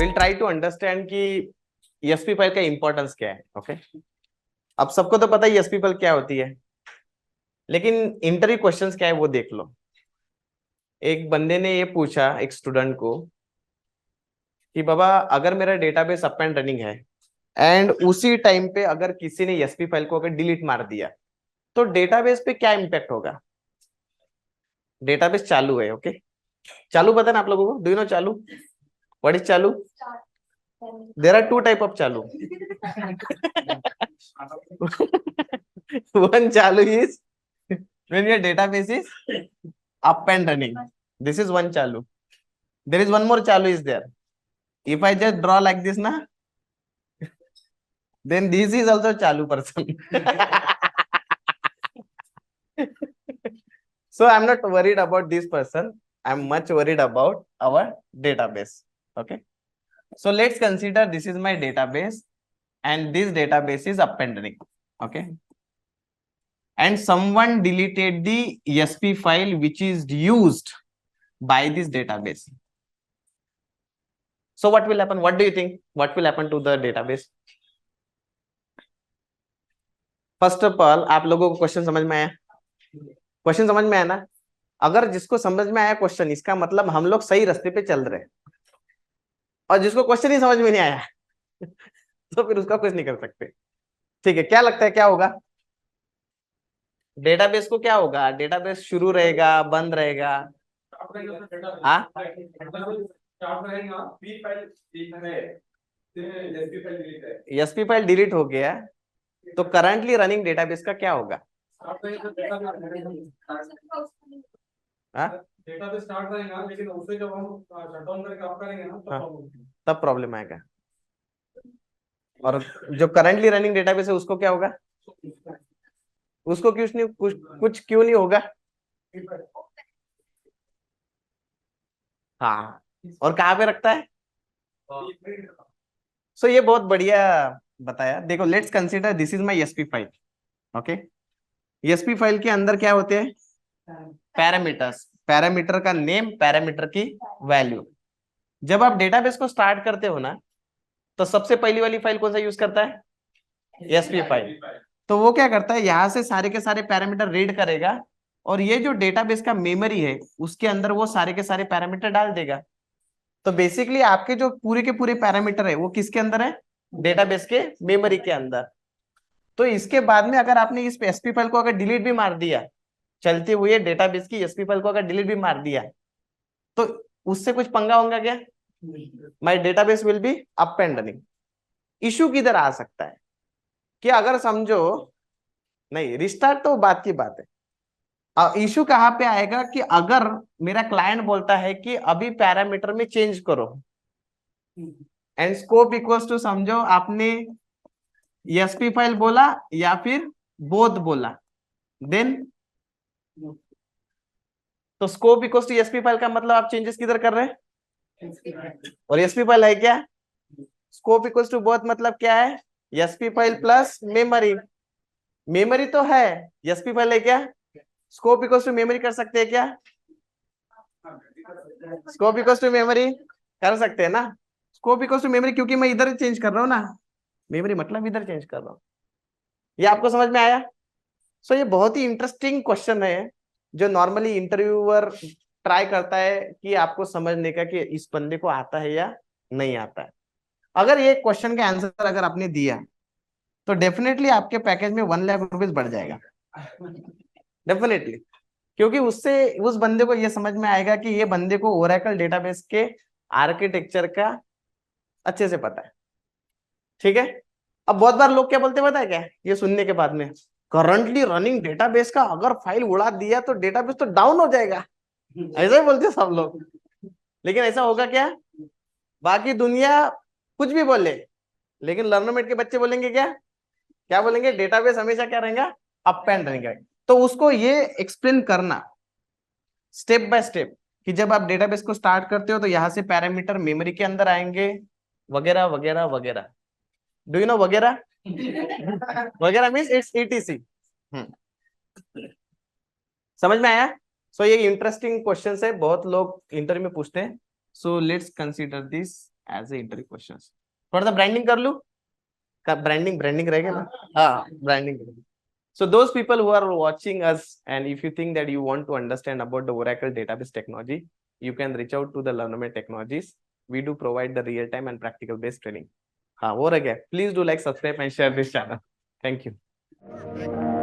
Will try to understand कि SP file का importance क्या है। ओके, अब सबको तो पता है एसपी फाइल क्या होती है, लेकिन इंटरव्यू क्वेश्चंस क्या है वो देख लो। एक बंदे ने ये पूछा एक स्टूडेंट को कि बाबा अगर मेरा डेटाबेस अप एंड रनिंग है एंड उसी टाइम पे अगर किसी ने एसपी फाइल को अगर डिलीट मार दिया तो डेटाबेस पे क्या इम्पैक्ट होगा। डेटाबेस चालू है। ओके, चालू पता ना आप लोगों को? डू यू नो चालू? व्हाट इज चालू? There are two type of चालू। one chalu is when your database is up and running. This is one chalu. There is one more chalu is there. If I just draw like this na, then this is also chalu person. So I'm not worried about this person. I'm much worried about our database. Okay, so let's consider this is my database and this database is up and running. Okay, and someone deleted the ESP file which is used by this database. So what will happen? What do you think? What will happen to the database? First of all, आप लोगों को question समझ में आया? Question समझ में आया ना? अगर जिसको समझ में आया क्वेश्चन, इसका मतलब हम लोग सही रास्ते पे चल रहे हैं, और जिसको क्वेश्चन ही समझ में नहीं आया तो फिर उसका कुछ नहीं कर सकते। ठीक है, क्या लगता है क्या होगा डेटाबेस को? क्या होगा? डेटाबेस शुरू रहेगा, बंद रहेगा? हाँ, एसपी फाइल डिलीट हो गया तो करंटली रनिंग डेटाबेस का क्या होगा? डेटाबेस स्टार्ट रहेगा, लेकिन उसे जब हम शट डाउन करके ऑफ करेंगे ना तब प्रॉब्लम आएगा। और जो करंटली रनिंग डेटाबेस है उसको क्या होगा? उसको कुछ क्यों नहीं होगा? हाँ, और कहाँ पे रखता है? सो ये बहुत बढ़िया बताया। देखो, let's consider this is my SP file. Okay, SP file के अंदर क्या होते हैं? पैरामीटर्स। पैरामीटर का नेम, पैरामीटर की वैल्यू। जब आप डेटाबेस को स्टार्ट करते हो ना, तो सबसे पहली वाली फाइल कौन सा यूज करता है? SP file. तो वो क्या करता है, यहां से सारे के सारे पैरामीटर रीड करेगा और ये जो डेटाबेस का मेमोरी है उसके अंदर वो सारे के सारे पैरामीटर डाल देगा। तो बेसिकली आपके जो पूरे के पूरे पैरामीटर है वो किसके अंदर है? डेटाबेस के मेमोरी के अंदर। तो इसके बाद में अगर आपने इस एसपी फाइल को अगर डिलीट भी मार दिया, चलते हुए डेटाबेस की एसपी फाइल को अगर डिलीट भी मार दिया, तो उससे कुछ पंगा होगा क्या? My database will be up and running. Issue किधर आ सकता है कि अगर समझो, नहीं रिस्टार्ट तो बात की बात है, इशू कहां पे आएगा कि अगर मेरा क्लाइंट बोलता है कि अभी पैरामीटर में चेंज करो एंड स्कोप इक्वल्स टू, समझो आपने एसपी फाइल बोला या फिर बोथ बोला, देन तो scope equals to SP file का मतलब आप चेंजेस किधर कर रहे हैं? और एसपी फाइल है क्या? स्कोप इक्वल्स टू बोथ मतलब क्या है? SP file plus memory. Memory तो है, एसपी फाइल है क्या? स्कोप इक्वल्स टू मेमोरी कर सकते हैं क्या? स्कोप इक्वल्स टू मेमोरी कर सकते हैं ना? स्कोप इक्वल्स टू मेमोरी, क्योंकि मैं इधर चेंज कर रहा हूं ना, मेमोरी मतलब इधर चेंज कर रहा हूं। ये आपको समझ में आया? सो ये बहुत ही इंटरेस्टिंग क्वेश्चन है जो नॉर्मली इंटरव्यूअर ट्राई करता है कि आपको समझने का कि इस बंदे को आता है या नहीं आता है। अगर ये क्वेश्चन का आंसर अगर आपने दिया तो डेफिनेटली आपके पैकेज में 1,00,000 रुपीज बढ़ जाएगा, डेफिनेटली। क्योंकि उससे उस बंदे को ये समझ में आएगा कि ये बंदे को ओरेकल डेटाबेस के आर्किटेक्चर का अच्छे से पता है। ठीक है, अब बहुत बार लोग क्या बोलते पता है क्या ये सुनने के बाद में? करंटली रनिंग डेटाबेस का अगर फाइल उड़ा दिया तो डेटाबेस तो डाउन हो जाएगा, ऐसा ही बोलते सब लोग। लेकिन ऐसा होगा क्या? बाकी दुनिया कुछ भी बोले, लेकिन लर्नरमेट के बच्चे बोलेंगे क्या? क्या बोलेंगे? डेटाबेस हमेशा क्या रहेगा? अप एंड रहेगा। तो उसको ये एक्सप्लेन करना स्टेप बाय स्टेप कि जब आप डेटाबेस को स्टार्ट करते हो तो यहां से पैरामीटर मेमोरी के अंदर आएंगे, वगैरह वगैरह वगैरह। डू यू नो वगैरह? वगैरह मीन्स इट्स ईटीसी। समझ में आया? सो ये इंटरेस्टिंग क्वेश्चन है, बहुत लोग इंटरव्यू में पूछते हैं। So let's consider this as a interview questions. थोड़ा सा ब्रांडिंग कर लूं, ब्रांडिंग ब्रांडिंग रहेगा ना, हाँ branding. So those people who are watching us, and if you think that you want to understand about the Oracle database technology, you can reach out to the Learnomet Technologies. We do provide the real-time and practical-based training. हाँ, हो रहा है क्या? Please do like, subscribe and share this channel. Thank you.